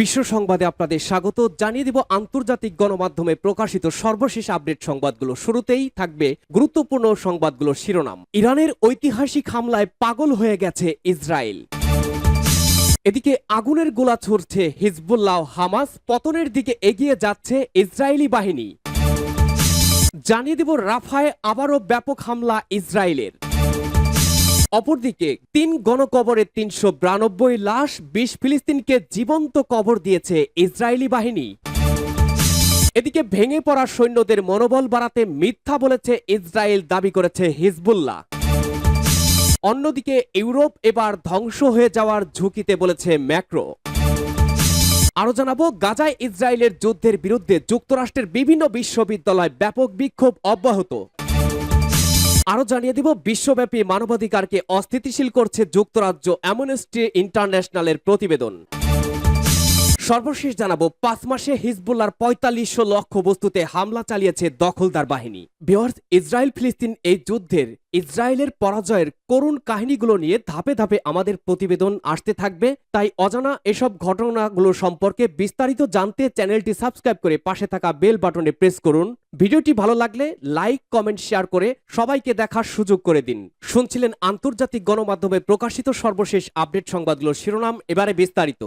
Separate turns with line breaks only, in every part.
বিশ্ব সংবাদে আপনাদের স্বাগত জানিয়ে দিব আন্তর্জাতিক গণমাধ্যমে প্রকাশিত সর্বশেষ আপডেট সংবাদগুলো। শুরুতেই থাকবে গুরুত্বপূর্ণ সংবাদগুলোর শিরোনাম। ইরানের ঐতিহাসিক হামলায় পাগল হয়ে গেছে ইসরায়েল। এদিকে আগুনের গোলা ছুড়ছে হিজবুল্লাহ, হামাস পতনের দিকে এগিয়ে যাচ্ছে ইসরায়েলি বাহিনী। জানিয়ে দিব রাফায় আবারও ব্যাপক হামলা ইসরায়েলের। অপরদিকে ৩ গণকবরে ৩৯২ লাশ, ২০ ফিলিস্তিনকে জীবন্ত কবর দিয়েছে ইসরায়েলি বাহিনী। এদিকে ভেঙে পড়া সৈন্যদের মনোবল বাড়াতে মিথ্যা বলেছে ইসরায়েল, দাবি করেছে হিজবুল্লাহ। অন্যদিকে ইউরোপ এবার ধ্বংস হয়ে যাওয়ার ঝুঁকিতে বলেছে ম্যাক্রো। আরো জানাবো গাজায় ইসরায়েলের যুদ্ধের বিরুদ্ধে যুক্তরাষ্ট্রের বিভিন্ন বিশ্ববিদ্যালয় ব্যাপক বিক্ষোভ অব্যাহত। আরো জানিয়ে দিব বিশ্বব্যাপী মানবাধিকারকে অস্থিতিশীল করছে যুক্তরাজ্য, অ্যামনেস্টি ইন্টারন্যাশনালের প্রতিবেদন। সর্বশেষ জানাবো ৫ মাসে হিজবুল্লাহর ৪৫০০ লক্ষ্যবস্তুতে হামলা চালিয়েছে দখলদার বাহিনী। ভিউয়ার্স, ইসরায়েল ফিলিস্তিন এই যুদ্ধের ইসরায়েলের পরাজয়ের করুণ কাহিনীগুলো নিয়ে ধাপে ধাপে আমাদের প্রতিবেদন আসতে থাকবে, তাই অজানা এসব ঘটনাগুলো সম্পর্কে বিস্তারিত জানতে চ্যানেলটি সাবস্ক্রাইব করে পাশে থাকা বেল বাটনে প্রেস করুন। ভিডিওটি ভালো লাগলে লাইক, কমেন্ট, শেয়ার করে সবাইকে দেখার সুযোগ করে দিন। শুনছিলেন আন্তর্জাতিক গণমাধ্যমে প্রকাশিত সর্বশেষ আপডেট সংবাদগুলোর শিরোনাম, এবারে বিস্তারিত।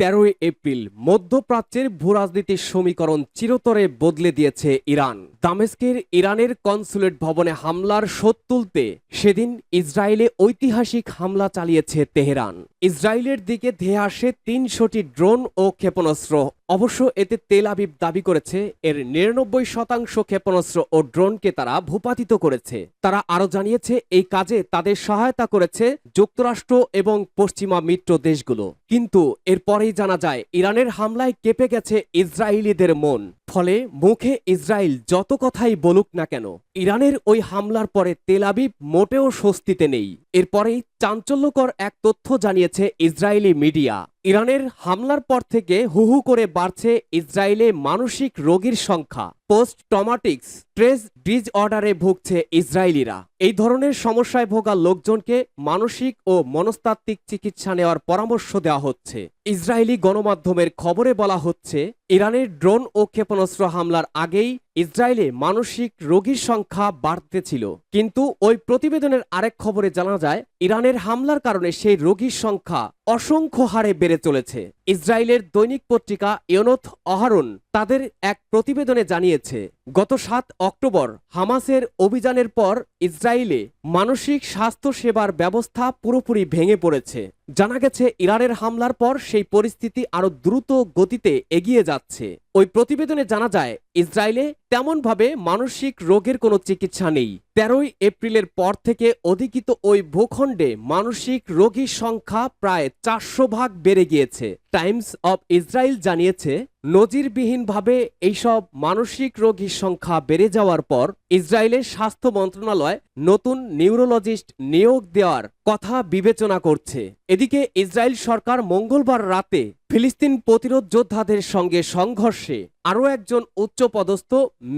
১৩ এপ্রিল মধ্যপ্রাচ্যের ভূরাজনীতির সমীকরণ চিরতরে বদলে দিয়েছে ইরান। দামেস্কের ইরানের কনসুলেট ভবনে হামলার শোধ তুলতে সেদিন ইসরায়েলে ঐতিহাসিক হামলা চালিয়েছে তেহরান। ইসরায়েলের দিকে ধেয়ে আসে ৩০০টি ড্রোন ও ক্ষেপণাস্ত্র। অবশ্য এতে তেল আবিব দাবি করেছে এর ৯৯% ক্ষেপণাস্ত্র ও ড্রোনকে তারা ভূপাতিত করেছে। তারা আরো জানিয়েছে এই কাজে তাদের সহায়তা করেছে যুক্তরাষ্ট্র এবং পশ্চিমা মিত্র দেশগুলো। কিন্তু এরপরেই জানা যায় ইরানের হামলায় কেঁপে গেছে ইসরায়েলিদের মন। ফলে মুখে ইসরায়েল যত কথাই বলুক না কেন, ইরানের ওই হামলার পরে তেল আবিব মোটেও স্বস্তিতে নেই। এরপরেই চাঞ্চল্যকর এক তথ্য জানিয়েছে ইসরায়েলি মিডিয়া। ইরানের হামলার পর থেকে হু হু করে বাড়ছে ইসরায়েলে মানসিক রোগীর সংখ্যা। পোস্ট ট্রমাটিক স্ট্রেস ডিসঅর্ডারে ভুগছে ইসরায়েলিরা। এই ধরনের সমস্যায় ভোগা লোকজনকে মানসিক ও মনস্তাত্ত্বিক চিকিৎসা নেওয়ার পরামর্শ দেওয়া হচ্ছে। ইসরায়েলি গণমাধ্যমের খবরে বলা হচ্ছে ইরানের ড্রোন ও ক্ষেপণাস্ত্র হামলার আগেই ইসরায়েলে মানসিক রোগীর সংখ্যা বাড়তেছিল। কিন্তু ওই প্রতিবেদনের আরেক খবরে জানা যায় ইরানের হামলার কারণে সেই রোগীর সংখ্যা অসংখ্য হারে বেড়ে চলেছে। ইসরায়েলের দৈনিক পত্রিকা ইয়নোথ আহারন তাদের এক প্রতিবেদনে জানিয়েছে গত ৭ অক্টোবর হামাসের অভিযানের পর ইসরায়েলে মানসিক স্বাস্থ্য সেবার ব্যবস্থা পুরোপুরি ভেঙে পড়েছে। জানা গেছে ইরানের হামলার পর সেই পরিস্থিতি আরো দ্রুত গতিতে এগিয়ে যাচ্ছে। ওই প্রতিবেদনে জানা যায় ইসরায়েলে তেমনভাবে মানসিক রোগের কোনো চিকিৎসা নেই। ১৩ এপ্রিলের পর থেকে অধিকৃত ওই ভূখণ্ডে মানসিক রোগীর সংখ্যা প্রায় ৪০০ ভাগ বেড়ে গিয়েছে। টাইমস অব ইসরায়েল জানিয়েছে নজিরবিহীনভাবে এইসব মানসিক রোগীর সংখ্যা বেড়ে যাওয়ার পর ইসরায়েলের স্বাস্থ্য মন্ত্রণালয় নতুন নিউরোলজিস্ট নিয়োগ দেওয়ার কথা বিবেচনা করছে। এদিকে ইসরায়েল সরকার মঙ্গলবার রাতে ফিলিস্তিন প্রতিরোধ যোদ্ধাদের সঙ্গে সংঘর্ষে আরও একজন উচ্চপদস্থ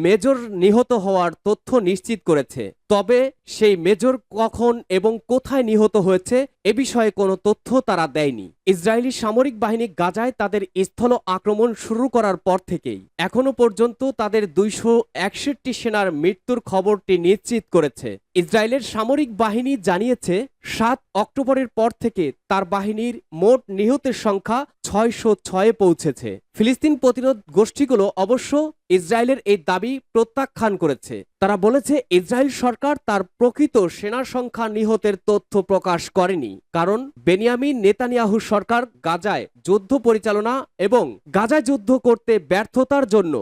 মেজর নিহত হওয়ার তথ্য নিশ্চিত করেছে। তবে সেই মেজর কখন এবং কোথায় নিহত হয়েছে এ বিষয়ে কোনো তথ্য তারা দেয়নি। ইসরায়েলি সামরিক বাহিনী গাজায় তাদের স্থল আক্রমণ শুরু করার পর থেকেই এখনো পর্যন্ত তাদের ২৬১ সেনার মৃত্যুর খবরটি নিশ্চিত করেছে। ইসরায়েলের সামরিক বাহিনী জানিয়েছে ৭ অক্টোবরের পর থেকে তার বাহিনীর মোট নিহতের সংখ্যা ৬০৬-এ পৌঁছেছে। ফিলিস্তিন প্রতিরোধ গোষ্ঠীগুলো অবশ্য ইসরায়েলের এই দাবি প্রত্যাখ্যান করেছে। তারা বলেছে ইসরায়েল সরকার তার প্রকৃত সেনা সংখ্যা নিহতের তথ্য প্রকাশ করেনি, কারণ বেনিয়ামিন নেতানিয়াহু সরকার গাজায় যুদ্ধ পরিচালনা এবং গাজায় যুদ্ধ করতে ব্যর্থতার জন্য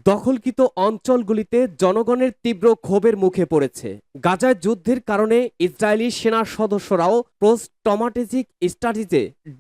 দখলকৃত অঞ্চলগুলিতে জনগণের তীব্র ক্ষোভের মুখে পড়েছে। গাজায় যুদ্ধের কারণে ইসরায়েলি সেনা সদস্যরাও পোস্ট ট্রমাটিক স্ট্রেস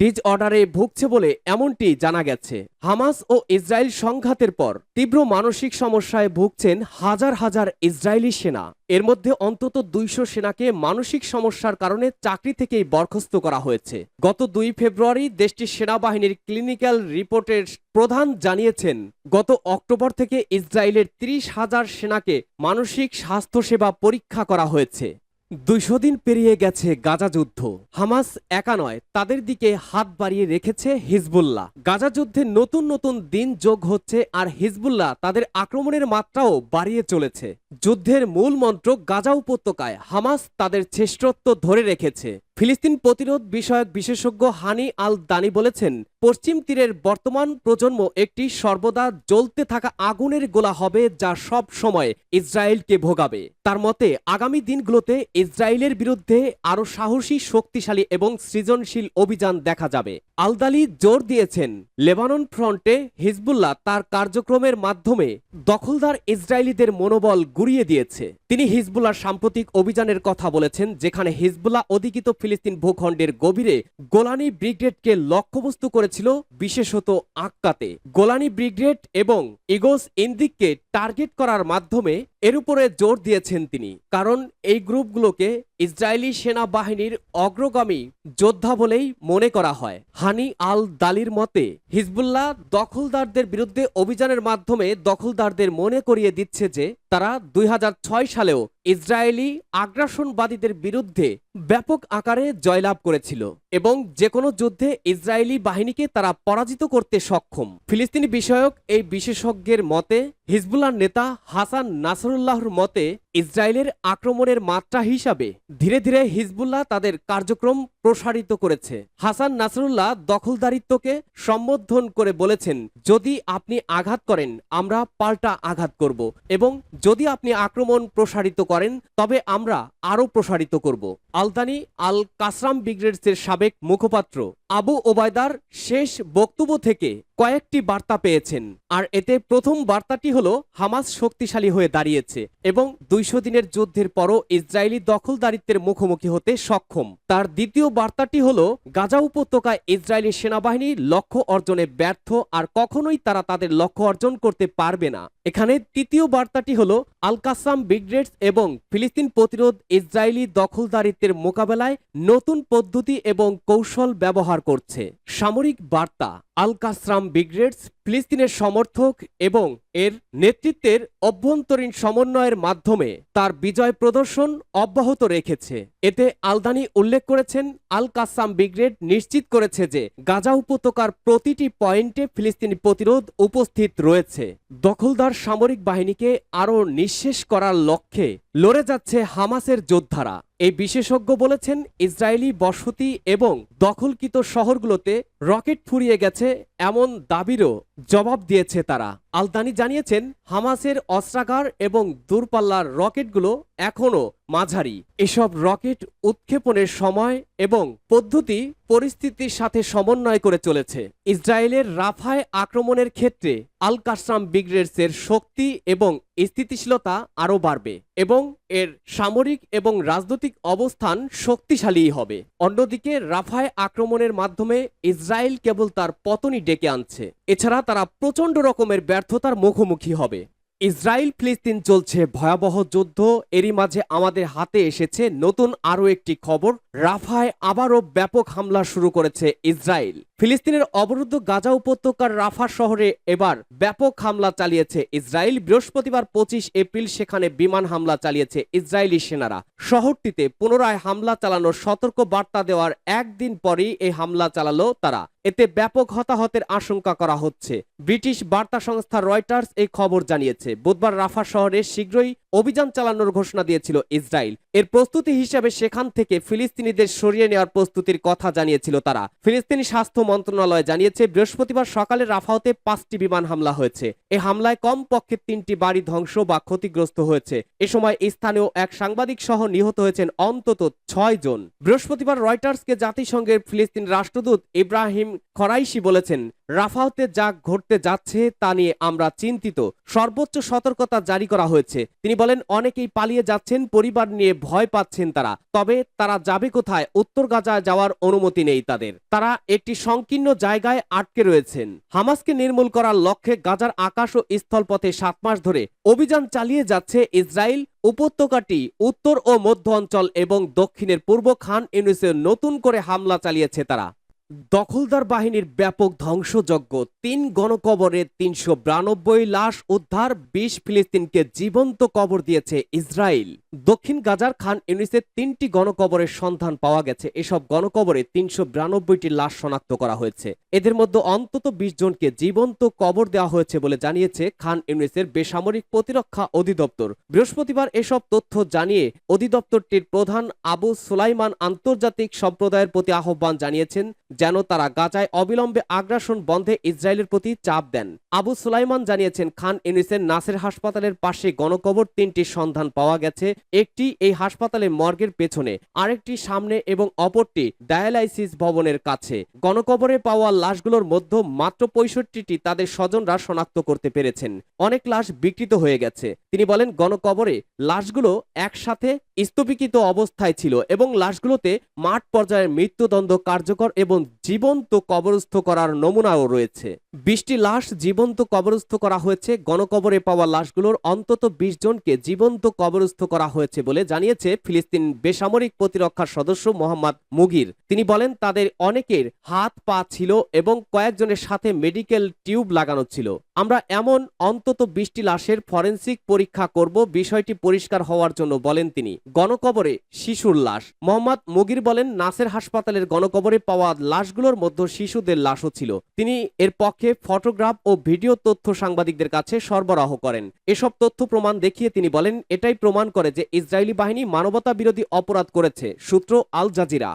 ডিসঅর্ডারে ভুগছে বলে এমনটি জানা গেছে। হামাস ও ইসরায়েল সংঘাতের পর তীব্র মানসিক সমস্যায় ভুগছেন হাজার হাজার ইসরায়েলি সেনা। এর মধ্যে অন্তত ২০০ সেনাকে মানসিক সমস্যার কারণে চাকরি থেকেই বরখাস্ত করা হয়েছে। গত ২ ফেব্রুয়ারি দেশটির সেনাবাহিনীর ক্লিনিক্যাল রিপোর্টের প্রধান জানিয়েছেন গত অক্টোবর থেকে ইসরায়েলের ৩০,০০০ সেনাকে মানসিক স্বাস্থ্যসেবা পরীক্ষা করা হয়েছে। 200 দিন পেরিয়ে গেছে গাজা যুদ্ধ। হামাস একা নয়, তাদের দিকে হাত বাড়িয়ে রেখেছে হিজবুল্লাহ। গাজা যুদ্ধে নতুন নতুন দিন যোগ হচ্ছে, আর হিজবুল্লাহ তাদের আক্রমণের মাত্রাও বাড়িয়ে চলেছে। যুদ্ধের মূল মন্ত্র গাজা উপত্যকায় হামাস তাদের শ্রেষ্ঠত্ব ধরে রেখেছে। ফিলিস্তিন প্রতিরোধ বিষয়ক বিশেষজ্ঞ হানি আল দানি বলেছেন, পশ্চিম তীরের বর্তমান প্রজন্ম একটি সর্বদা জ্বলতে থাকা আগুনের গোলা হবে, যা সব সময় ইসরায়েলকে ভোগাবে। তার মতে আগামী দিনগুলোতে ইসরায়েলের বিরুদ্ধে আরও সাহসী, শক্তিশালী এবং সৃজনশীল অভিযান দেখা যাবে। আলদালি জোর দিয়েছেন, লেবানন ফ্রন্টে হিজবুল্লাহ তার কার্যক্রমের মাধ্যমে দখলদার ইসরায়েলিদের মনোবল গুঁড়িয়ে দিয়েছে। তিনি হিজবুল্লাহর সাম্প্রতিক অভিযানের কথা বলেছেন, যেখানে হিজবুল্লাহ অধিকৃত ফিলিস্তিন ভূখণ্ডের গভীরে গোলানি ব্রিগেডকে লক্ষ্যবস্তু করেছিল, বিশেষত আক্কাতে। গোলানি ব্রিগেড এবং ইগোস ইন্দিককে টার্গেট করার মাধ্যমে এর উপরে জোর দিয়েছেন তিনি, কারণ এই গ্রুপগুলোকে ইসরায়েলি সেনাবাহিনীর অগ্রগামী যোদ্ধা বলেই মনে করা হয়। হানি আল দালির মতে, হিজবুল্লাহ দখলদারদের বিরুদ্ধে অভিযানের মাধ্যমে দখলদারদের মনে করিয়ে দিচ্ছে যে তারা 2006 সালেও ইসরায়েলি আগ্রাসনবাদীদের বিরুদ্ধে ব্যাপক আকারে জয়লাভ করেছিল এবং যে কোনো যুদ্ধে ইসরায়েলি বাহিনীকে তারা পরাজিত করতে সক্ষম। ফিলিস্তিনি বিষয়ক এই বিশেষজ্ঞের মতে, হিজবুল্লাহ নেতা হাসান নাসরুল্লাহর মতে, ইসরায়েলের আক্রমণের মাত্রা হিসাবে ধীরে ধীরে হিজবুল্লাহ তাদের কার্যক্রম প্রসারিত করেছে। হাসান নাসরুল্লাহ দখলদারিত্বকে সম্বোধন করে বলেছেন, যদি আপনি আঘাত করেন আমরা পাল্টা আঘাত করব, এবং যদি আপনি আক্রমণ প্রসারিত করেন তবে আমরা আরও প্রসারিত করব। আলদানি আল কাসরাম ব্রিগেডসের সাবেক মুখপাত্র আবু ওবায়দার শেষ বক্তব্য থেকে কয়েকটি বার্তা পেয়েছেন, আর এতে প্রথম বার্তাটি হলো হামাস শক্তিশালী হয়ে দাঁড়িয়েছে এবং 200 দিনের যুদ্ধের পরও ইসরায়েলি দখলদারিত্বের মুখোমুখি হতে সক্ষম। তার দ্বিতীয় বার্তাটি হলো গাজা উপত্যকায় ইসরায়েলি সেনাবাহিনী লক্ষ্য অর্জনে ব্যর্থ, আর কখনোই তারা তাদের লক্ষ্য অর্জন করতে পারবে না। এখানে তৃতীয় বার্তাটি হলো আল কাসাম ব্রিগেডস এবং ফিলিস্তিন প্রতিরোধ ইসরায়েলি দখলদারিত্বের মোকাবেলায় নতুন পদ্ধতি এবং কৌশল ব্যবহার করছে। সামরিক বার্তা, আল কাসরাম ব্রিগেডস ফিলিস্তিনের সমর্থক এবং এর নেতৃত্বের অভ্যন্তরীণ সমন্বয়ের মাধ্যমে তার বিজয় প্রদর্শন অব্যাহত রেখেছে। এতে আলদানি উল্লেখ করেছেন, আল কাসাম ব্রিগেড নিশ্চিত করেছে যে গাজা উপত্যকার প্রতিটি পয়েন্টে ফিলিস্তিনি প্রতিরোধ উপস্থিত রয়েছে। দখলদার সামরিক বাহিনীকে আরও নিঃশেষ করার লক্ষ্যে লড়ে যাচ্ছে হামাসের যোদ্ধারা। এই বিশেষজ্ঞ বলেছেন, ইসরায়েলি বসতি এবং দখলকৃত শহরগুলোতে রকেট ফুরিয়ে গেছে এমন দাবিরও জবাব দিয়েছে তারা। আলদানি জানিয়েছেন, হামাসের অস্ত্রাগার এবং দূরপাল্লার রকেটগুলো এখনও মাঝারি। এসব রকেট উৎক্ষেপণের সময় এবং পদ্ধতি পরিস্থিতির সাথে সমন্বয় করে চলেছে। ইসরায়েলের রাফায় আক্রমণের ক্ষেত্রে আল কাসরাম ব্রিগেডসের শক্তি এবং স্থিতিশীলতা আরও বাড়বে এবং এর সামরিক এবং রাজনৈতিক অবস্থান শক্তিশালী হবে। অন্যদিকে রাফায় আক্রমণের মাধ্যমে ইসরায়েল কেবল তার পতনই ডেকে আনছে, এছাড়া তারা প্রচণ্ড রকমের ব্যর্থতার মুখোমুখি হবে। ইসরায়েল ফিলিস্তিন চলছে ভয়াবহ যুদ্ধ। এরই মাঝে আমাদের হাতে এসেছে নতুন আরও একটি খবর, রাফায় আবারও ব্যাপক হামলা শুরু করেছে ইসরায়েল। ফিলিস্তিনের অবরুদ্ধ গাজা উপত্যকার রাফা শহরে এবার ব্যাপক হামলা চালিয়েছে ইসরায়েল। বৃহস্পতিবার 25 এপ্রিল সেখানে বিমান হামলা চালিয়েছে ইসরায়েলি সেনারা। শহরটিতে পুনরায় হামলা চালানোর সতর্ক বার্তা দেওয়ার একদিন পরেই এই হামলা চালালো তারা। এতে ব্যাপক হতাহতের আশঙ্কা করা হচ্ছে। ব্রিটিশ বার্তা সংস্থা রয়টার্স এই খবর জানিয়েছে। বুধবার রাফা শহরে শীঘ্রই অভিযান চালানোর ঘোষণা দিয়েছিল ইসরায়েল। এর প্রস্তুতি হিসেবে সেখান থেকে ফিলিস্তিনিদের সরিয়ে নেওয়ার প্রস্তুতির কথা জানিয়েছিল তারা। ফিলিস্তিনি স্বাস্থ্য মন্ত্রণালয় জানিয়েছে, বৃহস্পতিবার সকালে রাফাতে 5টি বিমান হামলা হয়েছে। এই হামলায় কমপক্ষে 3টি বাড়ি ধ্বংস বা ক্ষতিগ্রস্ত হয়েছে। এ সময় স্থানীয় এক সাংবাদিক সহ নিহত হয়েছেন অন্তত 6 জন। বৃহস্পতিবার রয়টার্সকে জাতিসংঘের ফিলিস্তিন রাষ্ট্রদূত ইব্রাহিম খরাইশি বলেছেন, রাফাতে যা ঘটতে যাচ্ছে তা নিয়ে আমরা চিন্তিত। সর্বোচ্চ সতর্কতা জারি করা হয়েছে। তিনি বলেন, অনেকেই পালিয়ে যাচ্ছেন, পরিবার নিয়ে ভয় পাচ্ছেন তারা। তবে তারা যাবে কোথায়? উত্তর গাজায় যাওয়ার অনুমতি নেই তাদের। তারা একটি সংকীর্ণ জায়গায় আটকে রয়েছেন। হামাসকে নির্মূল করার লক্ষ্যে গাজার আকাশ ও স্থলপথে 7 মাস ধরে অভিযান চালিয়ে যাচ্ছে ইসরায়েল। উপত্যকাটি উত্তর ও মধ্য অঞ্চল এবং দক্ষিণের পূর্ব খান ইউনিসে নতুন করে হামলা চালিয়েছে তারা। দখলদার বাহিনীর ব্যাপক ধ্বংসযজ্ঞ, ৩ গণকবরে ৩৯২ লাশ উদ্ধার, ২০ ফিলিস্তিনকে জীবন্ত কবর দিয়েছে ইসরায়েল। দক্ষিণ গাজার খান ইউনিসের ৩টি গণকবরের সন্ধান পাওয়া গেছে। এসব গণকবরে ৩৯২টি লাশ শনাক্ত করা হয়েছে। এদের মধ্যে অন্তত ২০ জনকে জীবন্ত কবর দেওয়া হয়েছে বলে জানিয়েছে খান ইউনিসের বেসামরিক প্রতিরক্ষা অধিদপ্তর। বৃহস্পতিবার এসব তথ্য জানিয়ে অধিদপ্তরটির প্রধান আবু সুলাইমান আন্তর্জাতিক সম্প্রদায়ের প্রতি আহ্বান জানিয়েছেন যেন তারা গাজায় অবিলম্বে আগ্রাসন বন্ধে ইসরায়েলের প্রতি চাপ দেন। আবু সুলাইমান জানিয়েছেন, খান ইউনিসের নাসের হাসপাতালের পাশে গণকবর ৩টির সন্ধান পাওয়া গেছে। একটি এই হাসপাতালের মর্গের পেছনে, আরেকটি সামনে এবং অপরটি ডায়ালাইসিস ভবনের কাছে। গণকবরে পাওয়া লাশগুলোর মধ্যে মাত্র ৬৫টি তাদের স্বজনরা শনাক্ত করতে পেরেছেন। অনেক লাশ বিকৃত হয়ে গেছে। তিনি বলেন, গণকবরে লাশগুলো একসাথে স্তূপীকৃত অবস্থায় ছিল এবং লাশগুলোতে মাঠ পর্যায়ের মৃত্যুদণ্ড কার্যকর এবং জীবন্ত কবরস্থ করার নমুনাও রয়েছে। ২০টি লাশ জীবন্ত কবরস্থ করা হয়েছে। গণকবরে পাওয়া লাশগুলোর অন্তত ২০ জনকে জীবন্ত কবরস্থ করা হয়েছে বলে জানিয়েছে ফিলিস্তিন বেসামরিক প্রতিরক্ষার সদস্য মোহাম্মদ মুগির। তিনি বলেন, তাদের অনেকের হাত পা ছিল এবং কয়েকজনের সাথে মেডিকেল টিউব লাগানো ছিল। আমরা এমন অন্তত ২০টি লাশের ফরেনসিক পরীক্ষা করব, বিষয়টি পরিষ্কার হওয়ার জন্য, বলেন তিনি। গণকবরে শিশুর লাশ। মোহাম্মদ মুগির বলেন, নাসের হাসপাতালের গণকবরে পাওয়া লাশগুলোর মধ্যে শিশুদের লাশও ছিল। তিনি এর পক্ষে ফটোগ্রাফ ও ভিডিও তথ্য সাংবাদিকদের কাছে সরবরাহ করেন। এসব তথ্য প্রমাণ দেখিয়ে তিনি বলেন, এটাই প্রমাণ করে যে ইসরায়েলি বাহিনী মানবতা বিরোধী অপরাধ করেছে। সূত্র আল জাজিরা।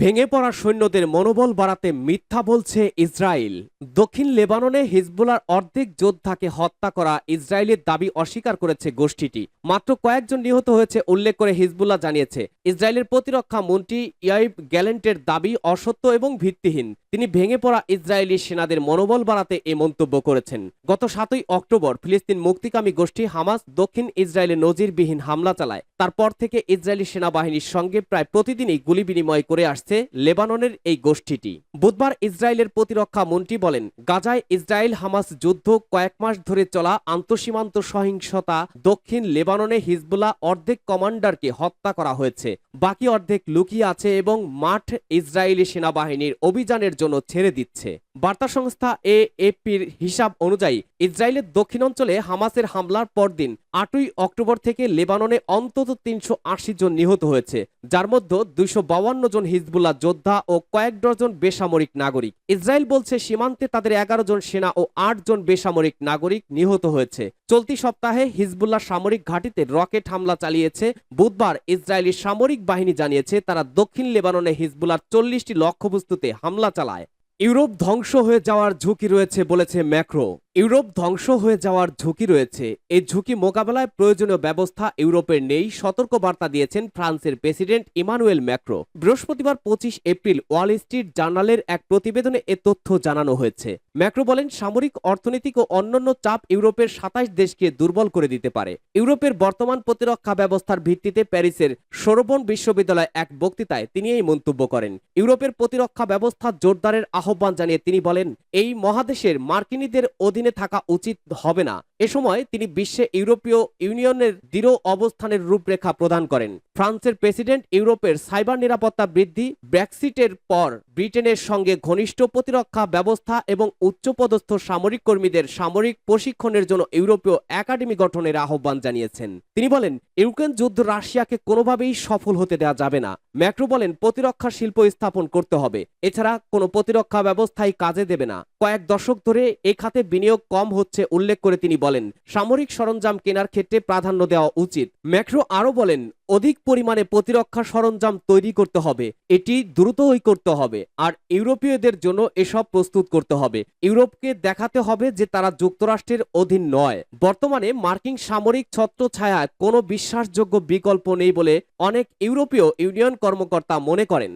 ভেঙে পড়া সৈন্যদের মনোবল বাড়াতে মিথ্যা বলছে ইসরায়েল। দক্ষিণ লেবাননে হিজবুলার অর্ধেক যোদ্ধাকে হত্যা করা ইসরায়েলের দাবি অস্বীকার করেছে গোষ্ঠীটি। মাত্র কয়েকজন নিহত হয়েছে উল্লেখ করে হিজবুল্লাহ জানিয়েছে, ইসরায়েলের প্রতিরক্ষা মন্ত্রী ইয়াইব গ্যালেন্টের দাবি অসত্য এবং ভিত্তিহীন। তিনি ভেঙে পড়া ইসরায়েলি সেনাদের মনোবল বাড়াতে এ মন্তব্য করেছেন। গত ৭ই অক্টোবর ফিলিস্তিন মুক্তিকামী গোষ্ঠী হামাস দক্ষিণ ইসরায়েলে নজিরবিহীন হামলা চালায়। তারপর থেকে ইসরায়েলি সেনাবাহিনীর সঙ্গে প্রায় প্রতিদিনই গুলি বিনিময় করে আসছে লেবাননের এই গোষ্ঠীটি। বুধবার ইসরায়েলের প্রতিরক্ষা মন্ত্রী বলেন, গাজায় ইসরায়েল হামাস যুদ্ধ কয়েক মাস ধরে চলা আন্তঃসীমান্ত সহিংসতা। দক্ষিণ লেবাননে হিজবুল্লাহ অর্ধেক কমান্ডারকে হত্যা করা হয়েছে, বাকি অর্ধেক লুকিয়ে আছে এবং মাঠ ইসরায়েলি সেনাবাহিনীর অভিযানের জন্য ছেড়ে দিচ্ছে। বার্তা সংস্থা এএপির হিসাব অনুযায়ী ইসরায়েলের দক্ষিণাঞ্চলে হামাসের হামলার পরদিন ৮ই অক্টোবর থেকে লেবাননে অন্তত ৩৮০ জন নিহত হয়েছে, যার মধ্যে ২৫২ জন হিজবুল্লাহ যোদ্ধা ও কয়েক ডজন বেসামরিক নাগরিক। ইসরায়েল বলছে সীমান্তে তাদের ১১ জন সেনা ও ৮ জন বেসামরিক নাগরিক নিহত হয়েছে। চলতি সপ্তাহে হিজবুল্লাহ সামরিক ঘাঁটিতে রকেট হামলা চালিয়েছে। বুধবার ইসরায়েলি সামরিক বাহিনী জানিয়েছে তারা দক্ষিণ লেবাননে হিজবুল্লাহর ৪০টি লক্ষ্যবস্তুতে হামলা চালায়। ইউরোপ ধ্বংস হয়ে যাওয়ার ঝুঁকি রয়েছে বলেছে ম্যাক্রো। ইউরোপ ধ্বংস হয়ে যাওয়ার ঝুঁকি রয়েছে। এই ঝুঁকি মোকাবেলায় প্রয়োজনীয় ব্যবস্থা ইউরোপের নেই, সতর্ক বার্তা দিয়েছেন ফ্রান্সের প্রেসিডেন্ট ইমানুয়েল ম্যাক্রো। বৃহস্পতিবার ২৫ এপ্রিল ওয়াল স্ট্রিট জার্নালের এক প্রতিবেদনে এ তথ্য জানানো হয়েছে। ম্যাক্রো বলেন, সামরিক, অর্থনৈতিক ও অন্যান্য চাপ ইউরোপের ২৭ দেশকে দুর্বল করে দিতে পারে। ইউরোপের বর্তমান প্রতিরক্ষা ব্যবস্থার ভিত্তিতে প্যারিসের সোরবন বিশ্ববিদ্যালয়ে এক বক্তৃতায় তিনি এই মন্তব্য করেন। ইউরোপের প্রতিরক্ষা ব্যবস্থা জোরদারের আহ্বান জানিয়ে তিনি বলেন, এই মহাদেশের মার্কিনীদের অধীনে থাকা উচিত হবে না। এ সময় তিনি বিশ্বে ইউরোপীয় ইউনিয়নের দৃঢ় অবস্থানের রূপরেখা প্রদান করেন। ফ্রান্সের প্রেসিডেন্ট ইউরোপের সাইবার নিরাপত্তা বৃদ্ধি, ব্রেক্সিটের পর ব্রিটেনের সঙ্গে ঘনিষ্ঠ প্রতিরক্ষা ব্যবস্থা এবং উচ্চপদস্থ সামরিক কর্মীদের সামরিক প্রশিক্ষণের জন্য ইউরোপীয় একাডেমি গঠনের আহ্বান জানিয়েছেন। তিনি বলেন, ইউক্রেন যুদ্ধ রাশিয়াকে কোনোভাবেই সফল হতে দেওয়া যাবে না। ম্যাক্রো বলেন, প্রতিরক্ষা শিল্প স্থাপন করতে হবে, এছাড়া কোনো প্রতিরক্ষা ব্যবস্থাই কাজে দেবে না। কয়েক দশক ধরে এ খাতে বিনিয়োগ কম হচ্ছে উল্লেখ করে তিনি বলেন, সামরিক সরঞ্জাম কেনার ক্ষেত্রে প্রাধান্য দেওয়া উচিত। ম্যাক্রো আরও বলেন, অধিক পরিমাণে প্রতিরক্ষা সরঞ্জাম তৈরি করতে হবে, এটি দ্রুতই করতে হবে, আর ইউরোপীয়দের জন্য এসব প্রস্তুত করতে হবে। ইউরোপকে দেখাতে হবে যে তারা যুক্তরাষ্ট্রের অধীন নয়। বর্তমানে মার্কিন সামরিক ছত্রছায়ায় কোনো বিশ্বাসযোগ্য বিকল্প নেই বলে অনেক ইউরোপীয় ইউনিয়ন কর্মকর্তা মনে করেন।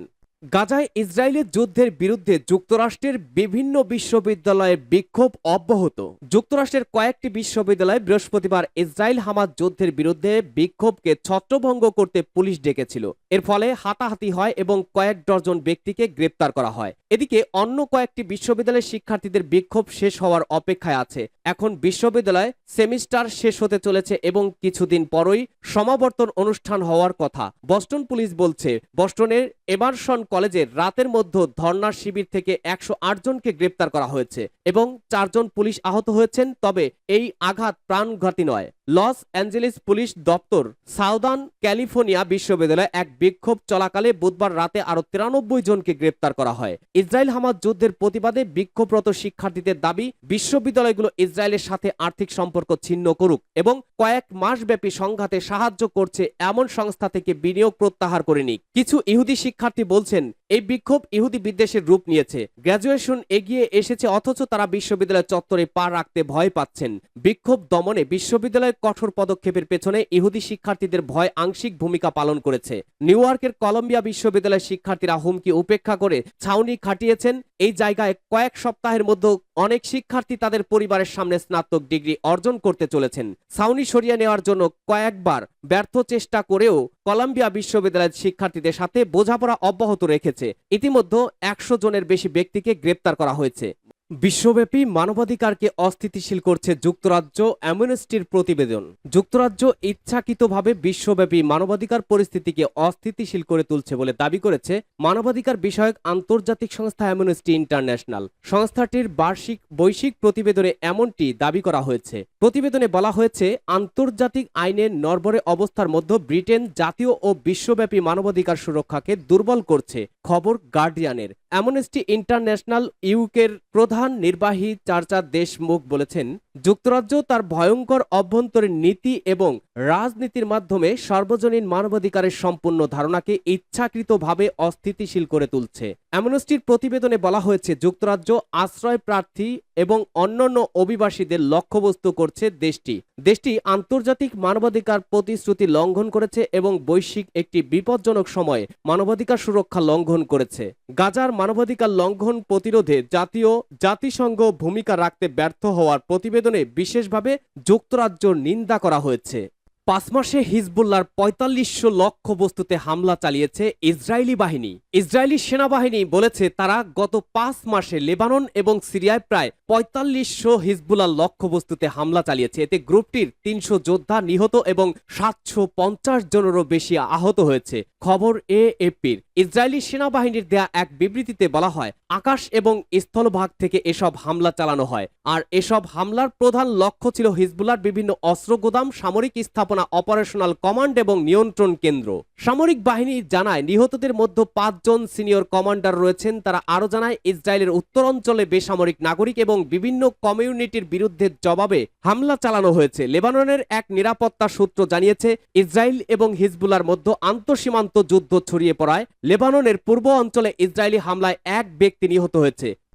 গাজায় ইসরায়েলের যুদ্ধের বিরুদ্ধে যুক্তরাষ্ট্রের বিভিন্ন বিশ্ববিদ্যালয়ে বিক্ষোভ অব্যাহত। যুক্তরাষ্ট্রের কয়েকটি বিশ্ববিদ্যালয়ে বৃহস্পতিবার ইসরায়েল হামাস যুদ্ধের বিরুদ্ধে বিক্ষোভকে ছত্রভঙ্গ করতে পুলিশ ডেকেছিল। এর ফলে হাতাহাতি হয় এবং কয়েক ডজন ব্যক্তিকে গ্রেপ্তার করা হয়। এদিকে অন্য কয়েকটি বিশ্ববিদ্যালয়ের শিক্ষার্থীদের বিক্ষোভ শেষ হওয়ার অপেক্ষায় আছে। এখন বিশ্ববিদ্যালয় সেমিস্টার শেষ হতে চলেছে এবং কিছুদিন পরই সমাবর্তন অনুষ্ঠান হওয়ার কথা। বস্টন পুলিশ বলছে, বস্টনের এমারসন কলেজের রাতের মধ্যে ধর্ণা শিবির থেকে 108 জনকে গ্রেপ্তার করা হয়েছে এবং 4 জন পুলিশ আহত হয়েছেন। তবে এই আঘাত প্রাণঘাতী নয়। লস অ্যাঞ্জেলেস পুলিশ দপ্তর সাউদার্ন ক্যালিফোর্নিয়া বিশ্ববিদ্যালয়ে এক বিক্ষোভ চলাকালে বুধবার রাতে আরো 93 জনকে গ্রেপ্তার করা হয়। ইসরায়েল হামাস যুদ্ধের প্রতিবাদে বিক্ষোভরত শিক্ষার্থীদের দাবি, বিশ্ববিদ্যালয়গুলো ইসরায়েলের সাথে আর্থিক সম্পর্ক ছিন্ন করুক এবং কয়েক মাসব্যাপী সংঘাতে সাহায্য করছে এমন সংস্থা থেকে বিনিয়োগ প্রত্যাহার করে নিক। কিছু ইহুদি শিক্ষার্থী বলছেন, এই বিক্ষোভ ইহুদি বিদ্বেষের রূপ নিয়েছে। গ্র্যাজুয়েশন এগিয়ে এসেছে অথচ তারা বিশ্ববিদ্যালয় চত্বরে পা রাখতে ভয় পাচ্ছেন। বিক্ষোভ দমনে বিশ্ববিদ্যালয়ের কঠোর পদক্ষেপের পেছনে ইহুদি শিক্ষার্থীদের ভয় আংশিক ভূমিকা পালন করেছে। নিউ ইয়র্কের কলম্বিয়া বিশ্ববিদ্যালয়ের শিক্ষার্থীরা হুমকি উপেক্ষা করে ছাউনি খাটিয়েছেন। এই জায়গায় কয়েক সপ্তাহের মধ্যে অনেক শিক্ষার্থী তাদের পরিবারের সামনে স্নাতক ডিগ্রি অর্জন করতে চলেছেন। ছাউনি সরিয়ে নেওয়ার জন্য কয়েকবার ব্যর্থ চেষ্টা করেও কলম্বিয়া বিশ্ববিদ্যালয়ের শিক্ষার্থীদের সাথে বোঝাপড়া অব্যাহত রেখেছে। ইতিমধ্যে 100 জনের বেশি ব্যক্তিকে গ্রেপ্তার করা হয়েছে। বিশ্বব্যাপী মানবাধিকারকে অস্থিতিশীল করছে যুক্তরাজ্য অ্যামনেস্টির প্রতিবেদন। যুক্তরাজ্য ইচ্ছাকৃতভাবে বিশ্বব্যাপী মানবাধিকার পরিস্থিতিকে অস্থিতিশীল করে তুলছে বলে দাবি করেছে মানবাধিকার বিষয়ক আন্তর্জাতিক সংস্থা অ্যামনেস্টি ইন্টারন্যাশনাল। সংস্থাটির বৈশ্বিক প্রতিবেদনে এমনটি দাবি করা হয়েছে। প্রতিবেদনে বলা হয়েছে, আন্তর্জাতিক আইনের নড়বড়ে অবস্থার মধ্যে ব্রিটেন জাতীয় ও বিশ্বব্যাপী মানবাধিকার সুরক্ষাকে দুর্বল করছে। খবর গার্ডিয়ানের। অ্যামনেস্টি ইন্টারন্যাশনাল ইউকের প্রধান নির্বাহী চার্চার দেশমুখ বলেছেন, যুক্তরাজ্য তার ভয়ঙ্কর অভ্যন্তরীণ নীতি এবং রাজনীতির মাধ্যমে সর্বজনীন মানবাধিকারের সম্পূর্ণ ধারণাকে ইচ্ছাকৃতভাবে অস্থিতিশীল করে তুলছে। অ্যামনেস্টির প্রতিবেদনে বলা হয়েছে, যুক্তরাজ্য আশ্রয় প্রার্থী এবং অন্যান্য অভিবাসীদের লক্ষ্যবস্তু করছে দেশটি আন্তর্জাতিক মানবাধিকার প্রতিশ্রুতি লঙ্ঘন করেছে এবং বৈশ্বিক একটি বিপজ্জনক সময়ে মানবাধিকার সুরক্ষা লঙ্ঘন করেছে। গাজার মানবাধিকার লঙ্ঘন প্রতিরোধে জাতিসংঘ ভূমিকা রাখতে ব্যর্থ হওয়ার প্রতিবেদনে বিশেষভাবে যুক্তরাজ্যর নিন্দা করা হয়েছে। 5 মাসে হিজবুল্লাহর 4500 লক্ষ্যবস্তুতে হামলা চালিয়েছে ইসরায়েলি বাহিনী। ইসরায়েলি সেনাবাহিনী বলেছে, তারা গত 5 মাসে লেবানন এবং সিরিয়ায় প্রায় 4500 হিজবুল্লাহর লক্ষ্যবস্তুতে হামলা চালিয়েছে। এতে গ্রুপটির 300 যোদ্ধা নিহত এবং 750 জনেরও বেশি আহত হয়েছে। খবর এএফপির। ইসরায়েলি সেনাবাহিনীর দেয়া এক বিবৃতিতে বলা হয়, আকাশ এবং স্থলভাগ থেকে এসব হামলা চালানো হয়। আর এসব হামলার প্রধান লক্ষ্য ছিল হিজবুল্লাহর বিভিন্ন অস্ত্র গোদাম, সামরিক স্থাপনা, অপারেশনাল কমান্ড এবং নিয়ন্ত্রণ কেন্দ্র। সামরিক বাহিনী জানায়, নিহতদের মধ্যে 5 জন সিনিয়র কমান্ডার রয়েছেন। তারা আরও জানায়, ইসরায়েলের উত্তরাঞ্চলে বেসামরিক নাগরিক এবং বিভিন্ন কমিউনিটির বিরুদ্ধে জবাবে হামলা চালানো হয়েছে। লেবাননের এক নিরাপত্তা সূত্র জানিয়েছে, ইসরায়েল এবং হিজবুল্লাহর মধ্যে আন্তঃসীমান্ত যুদ্ধ ছড়িয়ে পড়ায় লেবাননের পূর্ব অঞ্চলে ইসরায়েলি হামলায় এক ব্যক্তি নিহত হয়েছে।